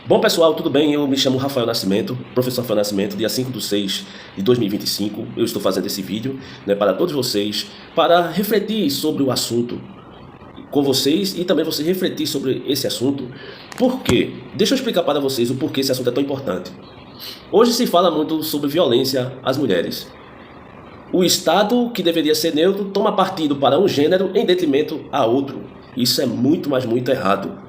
Bom, pessoal, tudo bem? Eu me chamo Rafael Nascimento, professor Rafael Nascimento, dia 5/6/2025. Eu estou fazendo esse vídeo, para todos vocês, para refletir sobre o assunto com vocês e também você refletir sobre esse assunto. Por quê? Deixa eu explicar para vocês o porquê esse assunto é tão importante. Hoje se fala muito sobre violência às mulheres. O Estado, que deveria ser neutro, toma partido para um gênero em detrimento a outro. Isso é muito, mas muito errado.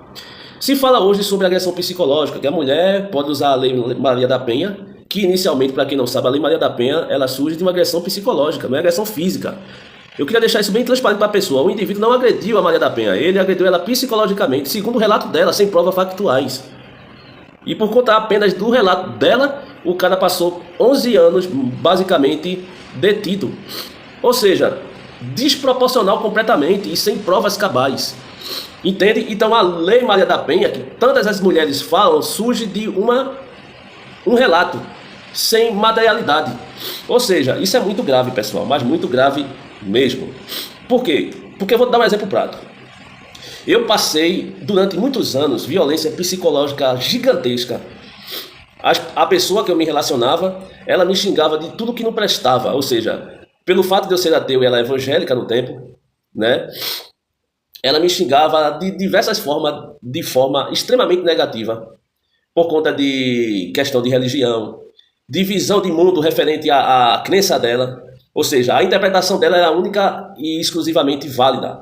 Se fala hoje sobre agressão psicológica, que a mulher pode usar a Lei Maria da Penha, que inicialmente, para quem não sabe, a Lei Maria da Penha, ela surge de uma agressão psicológica, não é agressão física. Eu queria deixar isso bem transparente para a pessoa. O indivíduo não agrediu a Maria da Penha, ele agrediu ela psicologicamente, segundo o relato dela, sem provas factuais. E por conta apenas do relato dela, o cara passou 11 anos, basicamente, detido. Ou seja, desproporcional completamente e sem provas cabais. Entende? Então a Lei Maria da Penha, que tantas as mulheres falam, surge de um relato sem materialidade. Ou seja, isso é muito grave, pessoal, mas muito grave mesmo. Por quê? Porque eu vou dar um exemplo prático. Eu passei durante muitos anos violência psicológica gigantesca. A pessoa que eu me relacionava, ela me xingava de tudo que não prestava. Ou seja, pelo fato de eu ser ateu e ela evangélica no tempo, né? Ela me xingava de diversas formas, de forma extremamente negativa, por conta de questão de religião, de visão de mundo referente à crença dela. Ou seja, a interpretação dela era única e exclusivamente válida.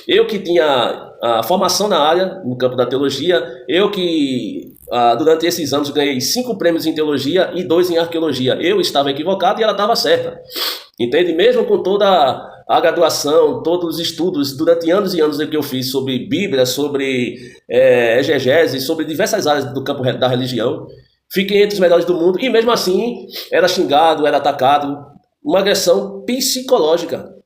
Eu que tinha a formação na área, no campo da teologia, eu que durante esses anos ganhei 5 prêmios em teologia e 2 em arqueologia. Eu estava equivocado e ela estava certa. Entende? Mesmo com toda a graduação, todos os estudos, durante anos e anos que eu fiz sobre Bíblia, sobre exegese, sobre diversas áreas do campo da religião, fiquei entre os melhores do mundo e mesmo assim era xingado, era atacado. Uma agressão psicológica.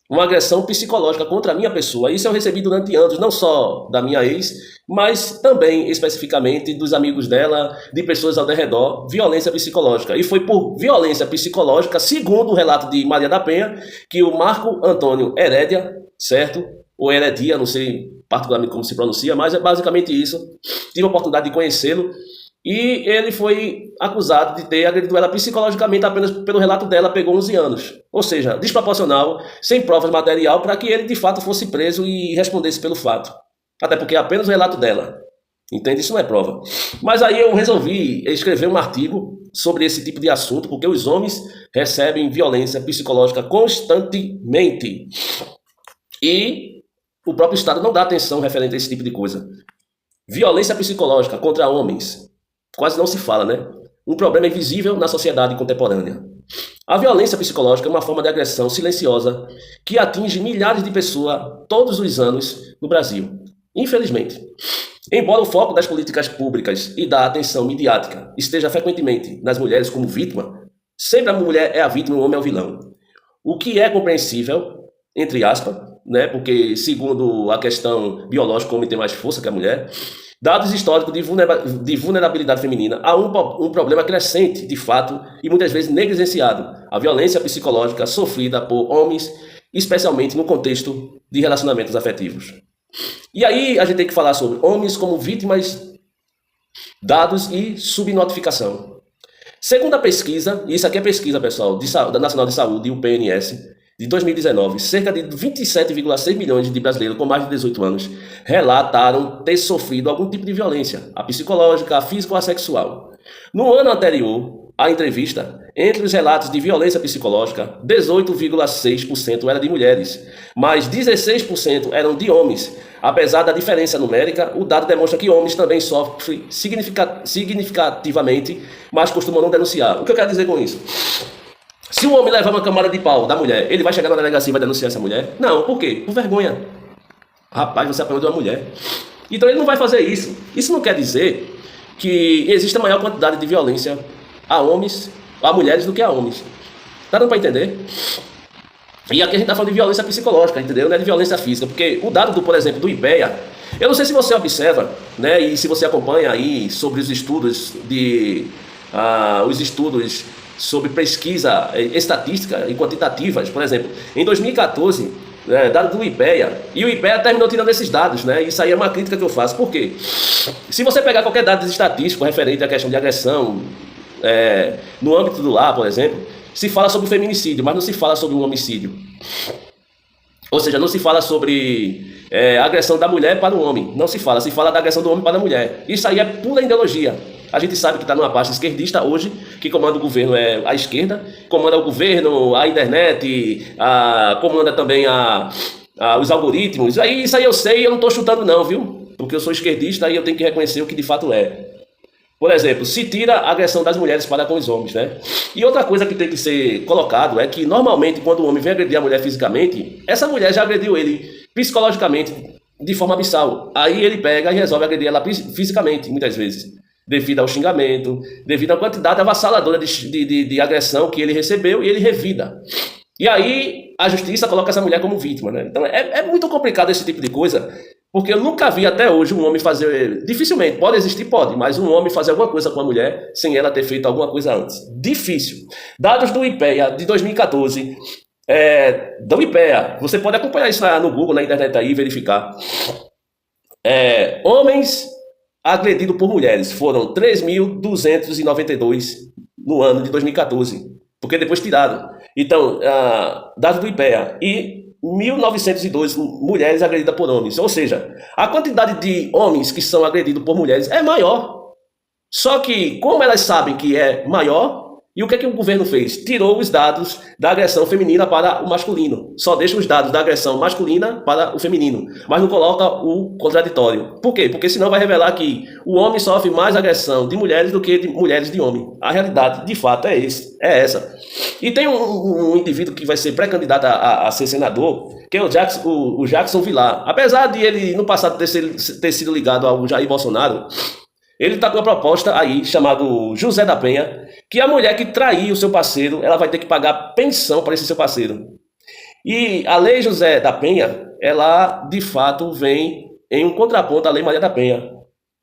Uma agressão psicológica contra a minha pessoa. Isso eu recebi durante anos, não só da minha ex, mas também, especificamente, dos amigos dela, de pessoas ao redor, violência psicológica. E foi por violência psicológica, segundo o relato de Maria da Penha, que o Marco Antônio Herédia, certo? Ou Heredia, não sei particularmente como se pronuncia, mas é basicamente isso. Tive a oportunidade de conhecê-lo. E ele foi acusado de ter agredido ela psicologicamente apenas pelo relato dela, pegou 11 anos. Ou seja, desproporcional, sem provas material, para que ele de fato fosse preso e respondesse pelo fato. Até porque é apenas o relato dela. Entende? Isso não é prova. Mas aí eu resolvi escrever um artigo sobre esse tipo de assunto, porque os homens recebem violência psicológica constantemente. E o próprio Estado não dá atenção referente a esse tipo de coisa. Violência psicológica contra homens quase não se fala, né? Um problema invisível na sociedade contemporânea. A violência psicológica é uma forma de agressão silenciosa que atinge milhares de pessoas todos os anos no Brasil. Infelizmente. Embora o foco das políticas públicas e da atenção midiática esteja frequentemente nas mulheres como vítima, sempre a mulher é a vítima e o homem é o vilão. O que é compreensível, entre aspas, né? Porque segundo a questão biológica, o homem tem mais força que a mulher. Dados históricos de vulnerabilidade feminina, há um problema crescente, de fato, e muitas vezes negligenciado: a violência psicológica sofrida por homens, especialmente no contexto de relacionamentos afetivos. E aí a gente tem que falar sobre homens como vítimas, dados e subnotificação. Segundo a pesquisa, e isso aqui é pesquisa, pessoal, da Nacional de Saúde, o PNS, de 2019, cerca de 27,6 milhões de brasileiros com mais de 18 anos relataram ter sofrido algum tipo de violência, a psicológica, a física ou a sexual. No ano anterior à entrevista, entre os relatos de violência psicológica, 18,6% era de mulheres, mas 16% eram de homens. Apesar da diferença numérica, o dado demonstra que homens também sofrem significativamente, mas costumam não denunciar. O que eu quero dizer com isso? Se o homem levar uma camada de pau da mulher, ele vai chegar na delegacia e vai denunciar essa mulher? Não, por quê? Por vergonha. Rapaz, você apanhou de uma mulher. Então ele não vai fazer isso. Isso não quer dizer que exista maior quantidade de violência a homens, a mulheres do que a homens. Tá dando para entender? E aqui a gente está falando de violência psicológica, entendeu? Não é de violência física, porque o dado, por exemplo, do IPEA, eu não sei se você observa, né, e se você acompanha aí sobre os estudos sobre pesquisa estatística e quantitativas. Por exemplo, em 2014, Dado do IPEA, e o IPEA terminou tirando esses dados, né? Isso aí é uma crítica que eu faço. Por quê? Se você pegar qualquer dado estatístico referente à questão de agressão, no âmbito do lar, por exemplo, se fala sobre o feminicídio, mas não se fala sobre o homicídio. Ou seja, não se fala sobre agressão da mulher para o homem. Não se fala da agressão do homem para a mulher. Isso aí é pura ideologia. A gente sabe que está numa pasta esquerdista hoje, que comanda o governo é a esquerda, comanda o governo, a internet, comanda também os algoritmos. Isso aí eu sei, eu não estou chutando não, viu? Porque eu sou esquerdista e eu tenho que reconhecer o que de fato é. Por exemplo, se tira a agressão das mulheres para com os homens, né? E outra coisa que tem que ser colocado é que normalmente quando o homem vem agredir a mulher fisicamente, essa mulher já agrediu ele psicologicamente de forma abissal. Aí ele pega e resolve agredir ela fisicamente, muitas vezes, devido ao xingamento, devido à quantidade avassaladora de agressão que ele recebeu e ele revida. E aí a justiça coloca essa mulher como vítima, né? Então é muito complicado esse tipo de coisa, porque eu nunca vi até hoje um homem fazer... Dificilmente, pode existir, pode, mas um homem fazer alguma coisa com a mulher sem ela ter feito alguma coisa antes. Difícil. Dados do IPEA de 2014, do IPEA, você pode acompanhar isso no Google, na internet aí, verificar. Homens agredidos por mulheres foram 3.292 no ano de 2014, porque depois tiraram. Então, dados do IPEA, e 1.902 mulheres agredidas por homens. Ou seja, a quantidade de homens que são agredidos por mulheres é maior. Só que, como elas sabem que é maior, e o que é que o governo fez? Tirou os dados da agressão feminina para o masculino. Só deixa os dados da agressão masculina para o feminino, mas não coloca o contraditório. Por quê? Porque senão vai revelar que o homem sofre mais agressão de mulheres do que de mulheres de homem. A realidade, de fato, é essa. E tem um indivíduo que vai ser pré-candidato a ser senador, que é o Jackson Villar. Apesar de ele, no passado, ter sido ligado ao Jair Bolsonaro, ele está com uma proposta aí, chamado José da Penha, que a mulher que trair o seu parceiro, ela vai ter que pagar pensão para esse seu parceiro. E a lei José da Penha, ela, de fato, vem em um contraponto à lei Maria da Penha.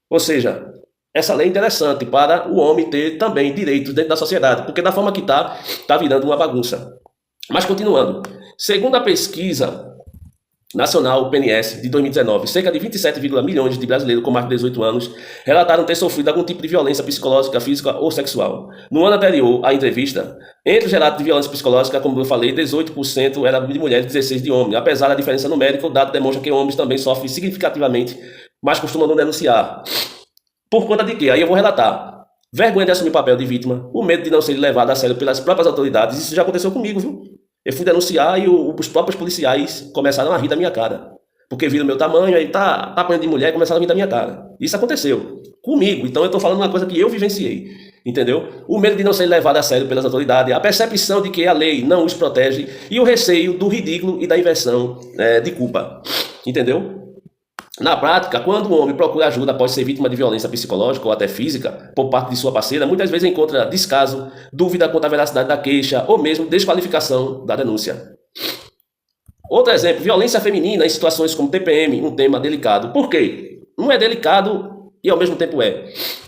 Ou seja, essa lei é interessante para o homem ter também direitos dentro da sociedade, porque da forma que está virando uma bagunça. Mas continuando, segundo a pesquisa nacional PNS de 2019, cerca de 27 milhões de brasileiros com mais de 18 anos relataram ter sofrido algum tipo de violência psicológica, física ou sexual. No ano anterior à entrevista, entre os relatos de violência psicológica, como eu falei, 18% era de mulheres e 16% de homens. Apesar da diferença numérica, o dado demonstra que homens também sofrem significativamente, mas costumam não denunciar. Por conta de quê? Aí eu vou relatar. Vergonha de assumir o papel de vítima, o medo de não ser levado a sério pelas próprias autoridades. Isso já aconteceu comigo, viu? Eu fui denunciar e os próprios policiais começaram a rir da minha cara. Porque viram o meu tamanho, aí tá apanhando de mulher e começaram a rir da minha cara. Isso aconteceu comigo, então eu tô falando uma coisa que eu vivenciei. Entendeu? O medo de não ser levado a sério pelas autoridades, a percepção de que a lei não os protege e o receio do ridículo e da inversão de culpa. Entendeu? Na prática, quando o homem procura ajuda após ser vítima de violência psicológica ou até física por parte de sua parceira, muitas vezes encontra descaso, dúvida quanto à veracidade da queixa ou mesmo desqualificação da denúncia. Outro exemplo, violência feminina em situações como TPM, um tema delicado. Por quê? Não é delicado e ao mesmo tempo é.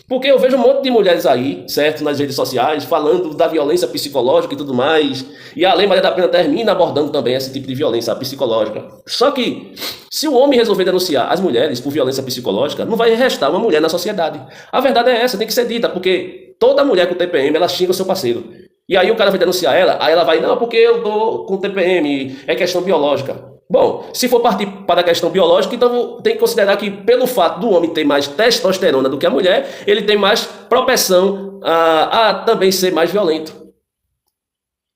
Porque eu vejo um monte de mulheres aí, certo, nas redes sociais, falando da violência psicológica e tudo mais. E a Lei Maria da Penha termina abordando também esse tipo de violência psicológica. Só que, se o homem resolver denunciar as mulheres por violência psicológica, não vai restar uma mulher na sociedade. A verdade é essa, tem que ser dita, porque toda mulher com TPM, ela xinga o seu parceiro. E aí o cara vai denunciar ela, aí ela vai, não, porque eu tô com TPM, é questão biológica. Bom, se for partir para a questão biológica, então tem que considerar que pelo fato do homem ter mais testosterona do que a mulher, ele tem mais propensão a também ser mais violento.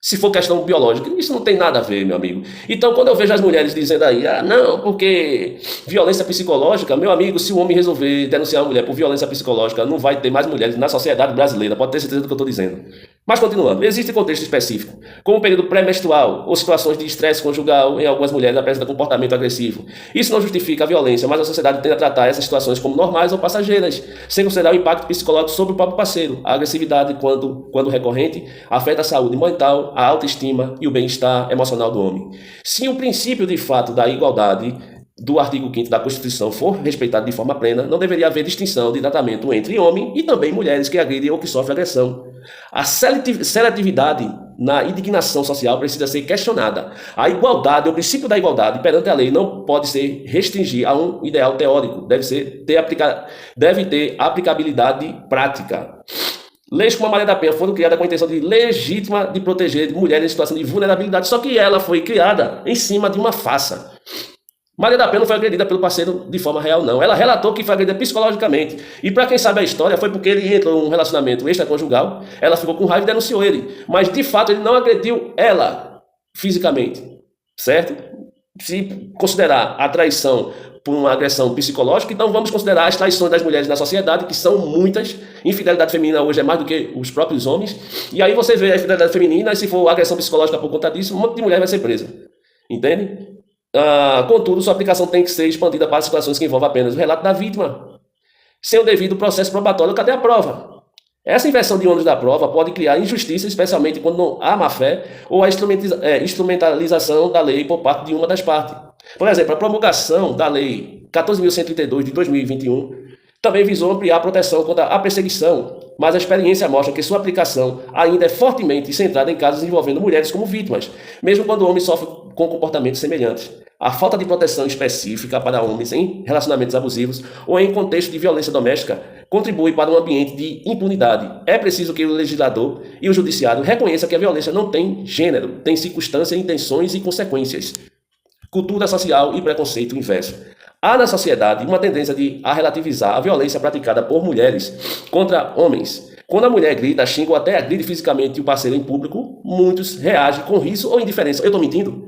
Se for questão biológica, isso não tem nada a ver, meu amigo. Então, quando eu vejo as mulheres dizendo aí, não, porque violência psicológica, meu amigo, se o homem resolver denunciar a mulher por violência psicológica, não vai ter mais mulheres na sociedade brasileira, pode ter certeza do que eu estou dizendo. Mas continuando, existe contexto específico, como o período pré-menstrual ou situações de estresse conjugal em algumas mulheres apresentam comportamento agressivo. Isso não justifica a violência, mas a sociedade tende a tratar essas situações como normais ou passageiras, sem considerar o impacto psicológico sobre o próprio parceiro. A agressividade, quando recorrente, afeta a saúde mental, a autoestima e o bem-estar emocional do homem. Se o princípio de fato da igualdade do artigo 5º da Constituição for respeitado de forma plena, não deveria haver distinção de tratamento entre homem e também mulheres que agridem ou que sofrem agressão. A seletividade na indignação social precisa ser questionada. A igualdade, o princípio da igualdade perante a lei não pode ser restringir a um ideal teórico, deve ter aplicabilidade prática. Leis como a Maria da Penha foram criadas com a intenção legítima de proteger mulheres em situação de vulnerabilidade, só que ela foi criada em cima de uma farsa. Maria da Penha não foi agredida pelo parceiro de forma real, não. Ela relatou que foi agredida psicologicamente. E para quem sabe a história, foi porque ele entrou em um relacionamento extraconjugal, ela ficou com raiva e denunciou ele. Mas, de fato, ele não agrediu ela fisicamente, certo? Se considerar a traição por uma agressão psicológica, então vamos considerar as traições das mulheres na sociedade, que são muitas. Infidelidade feminina hoje é mais do que os próprios homens. E aí você vê a infidelidade feminina, e se for agressão psicológica por conta disso, um monte de mulher vai ser presa. Entende? Contudo, sua aplicação tem que ser expandida para situações que envolvem apenas o relato da vítima, sem o devido processo probatório. Cadê a prova? Essa inversão de ônus da prova pode criar injustiça, especialmente quando não há má-fé ou a instrumentalização da lei por parte de uma das partes. Por exemplo, a promulgação da Lei 14.132 de 2021 também visou ampliar a proteção contra a perseguição, mas a experiência mostra que sua aplicação ainda é fortemente centrada em casos envolvendo mulheres como vítimas, mesmo quando o homem sofre com comportamentos semelhantes. A falta de proteção específica para homens em relacionamentos abusivos ou em contexto de violência doméstica contribui para um ambiente de impunidade. É preciso que o legislador e o judiciário reconheçam que a violência não tem gênero, tem circunstâncias, intenções e consequências. Cultura social e preconceito inverso. Há na sociedade uma tendência a relativizar a violência praticada por mulheres contra homens. Quando a mulher grita, xinga ou até agride fisicamente o parceiro em público, muitos reagem com riso ou indiferença. Eu estou mentindo?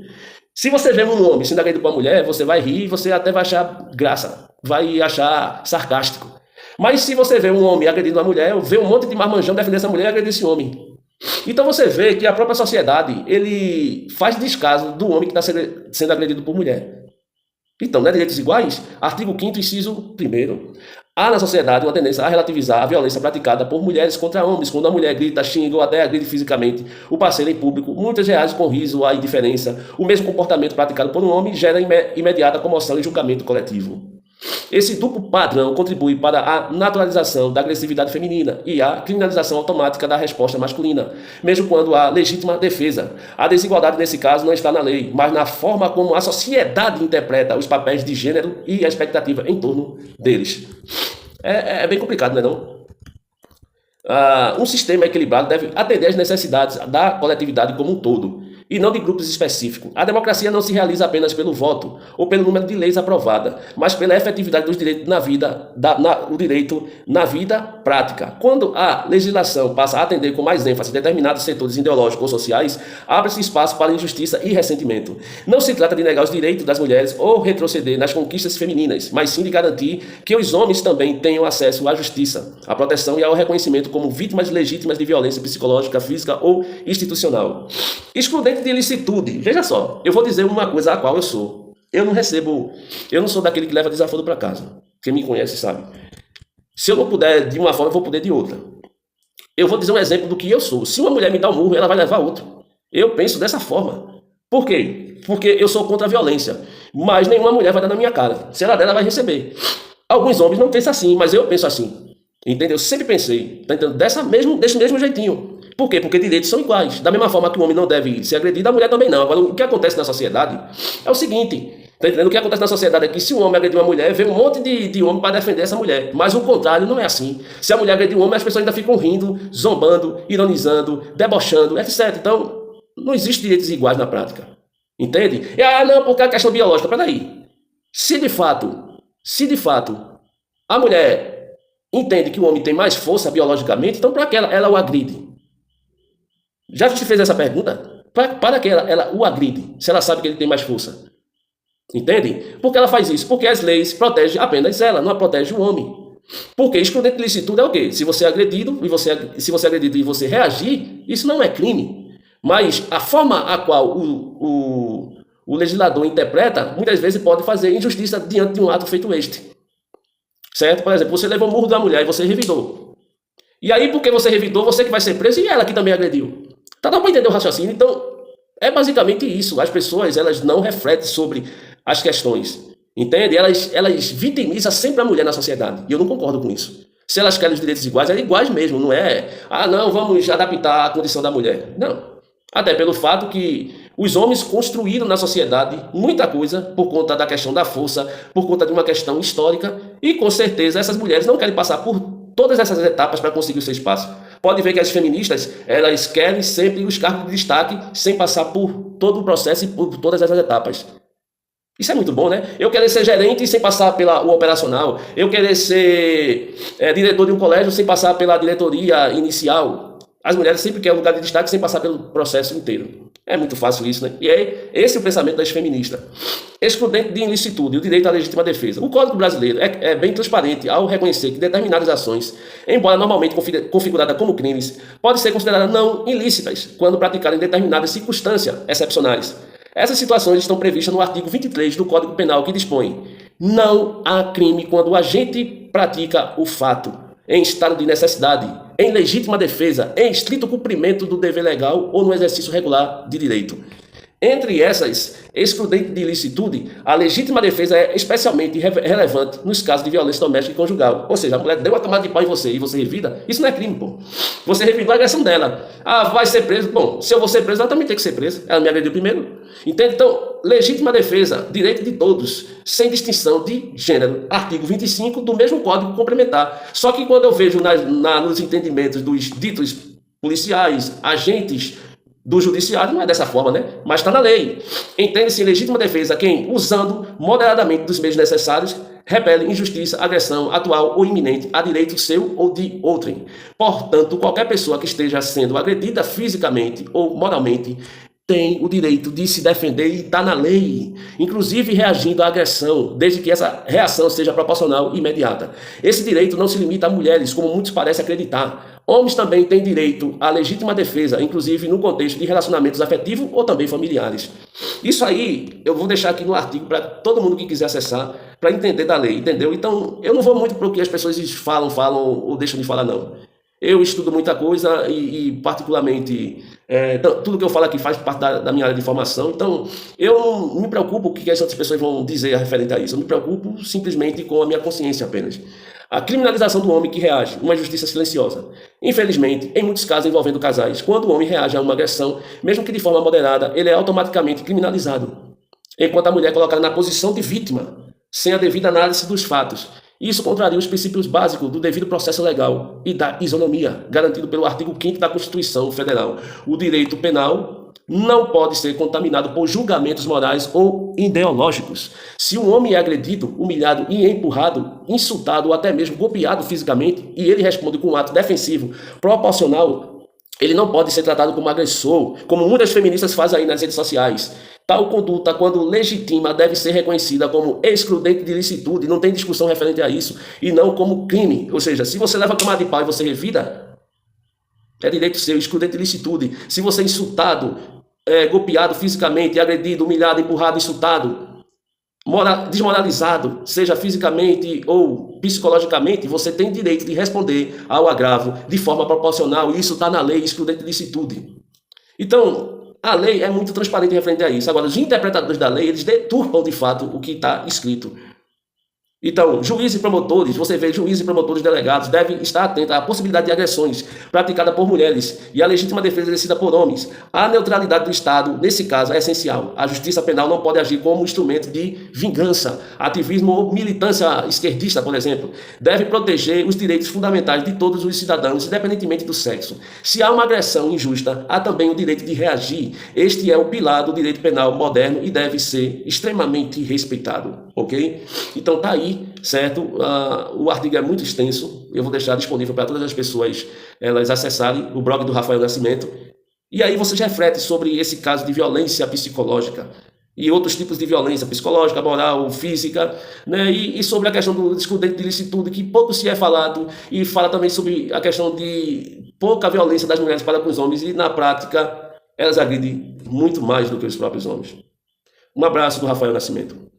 Se você vê um homem sendo agredido por uma mulher, você vai rir e você até vai achar graça, vai achar sarcástico. Mas se você vê um homem agredindo uma mulher, vê um monte de marmanjão defender essa mulher e agredir esse homem. Então você vê que a própria sociedade, ele faz descaso do homem que está sendo agredido por mulher. Então, não é direitos iguais? Artigo 5º, inciso 1º. Há na sociedade uma tendência a relativizar a violência praticada por mulheres contra homens. Quando a mulher grita, xinga ou até agride fisicamente o parceiro em público, muitas reagem com riso ou indiferença. O mesmo comportamento praticado por um homem gera imediata comoção e julgamento coletivo. Esse duplo padrão contribui para a naturalização da agressividade feminina e a criminalização automática da resposta masculina, mesmo quando há legítima defesa. A desigualdade nesse caso não está na lei, mas na forma como a sociedade interpreta os papéis de gênero e a expectativa em torno deles. É bem complicado, não é não? Um sistema equilibrado deve atender às necessidades da coletividade como um todo, e não de grupos específicos. A democracia não se realiza apenas pelo voto ou pelo número de leis aprovadas, mas pela efetividade dos direitos na vida, o direito na vida prática. Quando a legislação passa a atender com mais ênfase determinados setores ideológicos ou sociais, abre-se espaço para injustiça e ressentimento. Não se trata de negar os direitos das mulheres ou retroceder nas conquistas femininas, mas sim de garantir que os homens também tenham acesso à justiça, à proteção e ao reconhecimento como vítimas legítimas de violência psicológica, física ou institucional. Excludente de ilicitude. Veja só, eu vou dizer uma coisa a qual eu sou. Eu não sou daquele que leva desaforo para casa. Quem me conhece sabe. Se eu não puder de uma forma, eu vou poder de outra. Eu vou dizer um exemplo do que eu sou. Se uma mulher me dá um murro, ela vai levar outro. Eu penso dessa forma. Por quê? Porque eu sou contra a violência. Mas nenhuma mulher vai dar na minha cara. Se ela der, ela vai receber. Alguns homens não pensam assim, mas eu penso assim. Entendeu? Eu sempre pensei. Tá entendendo? Desse mesmo jeitinho. Por quê? Porque direitos são iguais. Da mesma forma que o homem não deve ser agredido, a mulher também não. Agora, o que acontece na sociedade é o seguinte, tá entendendo? O que acontece na sociedade é que se um homem agredir uma mulher, vem um monte de homem para defender essa mulher. Mas o contrário não é assim. Se a mulher agredir um homem, as pessoas ainda ficam rindo, zombando, ironizando, debochando, etc. Então, não existe direitos iguais na prática. Entende? Não, porque é questão biológica. Peraí. Se de fato a mulher entende que o homem tem mais força biologicamente, então para que ela o agride? Já te fez essa pergunta? Para que ela o agride, se ela sabe que ele tem mais força? Entende? Por que ela faz isso? Porque as leis protegem apenas ela, não a protege o homem. Porque excludente de licitude é o quê? Se você é agredido e você reagir, isso não é crime. Mas a forma a qual o legislador interpreta, muitas vezes pode fazer injustiça diante de um ato feito este. Certo? Por exemplo, você levou o murro da mulher e você revidou. E aí, porque você revidou, você que vai ser preso e ela que também agrediu. Tá dando para entender o raciocínio? Então, é basicamente isso. As pessoas, elas não refletem sobre as questões. Entende? Elas vitimizam sempre a mulher na sociedade. E eu não concordo com isso. Se elas querem os direitos iguais, é iguais mesmo, não é? Ah, não, vamos adaptar a condição da mulher. Não. Até pelo fato que os homens construíram na sociedade muita coisa por conta da questão da força, por conta de uma questão histórica, e com certeza essas mulheres não querem passar por todas essas etapas para conseguir o seu espaço. Pode ver que as feministas, elas querem sempre os cargos de destaque sem passar por todo o processo e por todas essas etapas. Isso é muito bom, né? Eu querer ser gerente sem passar pelo operacional. Eu querer ser diretor de um colégio sem passar pela diretoria inicial. As mulheres sempre querem um lugar de destaque sem passar pelo processo inteiro. É muito fácil isso, né? E é esse o pensamento das feministas. Excludente de ilicitude e o direito à legítima defesa. O Código Brasileiro é bem transparente ao reconhecer que determinadas ações, embora normalmente configuradas como crimes, podem ser consideradas não ilícitas quando praticadas em determinadas circunstâncias excepcionais. Essas situações estão previstas no artigo 23 do Código Penal, que dispõe: não há crime quando o agente pratica o fato em estado de necessidade, em legítima defesa, em estrito cumprimento do dever legal ou no exercício regular de direito. Entre essas, excludente de ilicitude, a legítima defesa é especialmente relevante nos casos de violência doméstica e conjugal. Ou seja, a mulher deu uma camada de pau em você e você revida, isso não é crime, pô. Você revidou a agressão dela. Ah, vai ser preso. Bom, se eu vou ser preso, ela também tem que ser presa. Ela me agrediu primeiro. Entende? Então, legítima defesa, direito de todos, sem distinção de gênero. Artigo 25 do mesmo Código Complementar. Só que quando eu vejo nos entendimentos dos ditos policiais, agentes do judiciário, não é dessa forma, né? Mas está na lei. Entende-se legítima defesa quem, usando moderadamente dos meios necessários, repele injustiça, agressão atual ou iminente a direito seu ou de outrem. Portanto, qualquer pessoa que esteja sendo agredida fisicamente ou moralmente tem o direito de se defender e está na lei, inclusive reagindo à agressão, desde que essa reação seja proporcional e imediata. Esse direito não se limita a mulheres, como muitos parecem acreditar. Homens também têm direito à legítima defesa, inclusive no contexto de relacionamentos afetivos ou também familiares. Isso aí eu vou deixar aqui no artigo para todo mundo que quiser acessar, para entender da lei, entendeu? Então eu não vou muito para o que as pessoas falam ou deixam de falar, não. Eu estudo muita coisa e particularmente, tudo que eu falo aqui faz parte da minha área de formação, então eu não me preocupo com o que as outras pessoas vão dizer referente a isso, eu me preocupo simplesmente com a minha consciência apenas. A criminalização do homem que reage, uma justiça silenciosa. Infelizmente, em muitos casos envolvendo casais, quando o homem reage a uma agressão, mesmo que de forma moderada, ele é automaticamente criminalizado, enquanto a mulher é colocada na posição de vítima, sem a devida análise dos fatos. Isso contraria os princípios básicos do devido processo legal e da isonomia, garantido pelo artigo 5º da Constituição Federal. O direito penal não pode ser contaminado por julgamentos morais ou ideológicos. Se um homem é agredido, humilhado e empurrado, insultado ou até mesmo golpeado fisicamente, e ele responde com um ato defensivo proporcional, ele não pode ser tratado como agressor, como muitas feministas fazem aí nas redes sociais. Tal conduta, quando legítima, deve ser reconhecida como excludente de ilicitude, não tem discussão referente a isso, e não como crime. Ou seja, se você leva camada de pau e você revida, é direito seu, excludente de ilicitude. Se você é insultado, golpeado fisicamente, agredido, humilhado, empurrado, insultado, desmoralizado, seja fisicamente ou psicologicamente, você tem direito de responder ao agravo de forma proporcional, e isso está na lei, excludente de ilicitude. Então, a lei é muito transparente referente a isso. Agora, os interpretadores da lei, eles deturpam de fato o que está escrito. Então, juízes e promotores, você vê juízes e promotores delegados devem estar atentos à possibilidade de agressões praticadas por mulheres e à legítima defesa exercida por homens. A neutralidade do Estado, nesse caso, é essencial. A justiça penal não pode agir como instrumento de vingança, ativismo ou militância esquerdista, por exemplo. Deve proteger os direitos fundamentais de todos os cidadãos, independentemente do sexo. Se há uma agressão injusta, há também o direito de reagir. Este é o pilar do direito penal moderno e deve ser extremamente respeitado, ok? Então tá aí, certo? O artigo é muito extenso, eu vou deixar disponível para todas as pessoas elas acessarem o blog do Rafael Nascimento, e aí vocês refletem sobre esse caso de violência psicológica e outros tipos de violência psicológica, moral, física, né? E sobre a questão do excludente de ilicitude, que pouco se é falado, e fala também sobre a questão de pouca violência das mulheres para com os homens, e na prática elas agridem muito mais do que os próprios homens. Um abraço do Rafael Nascimento.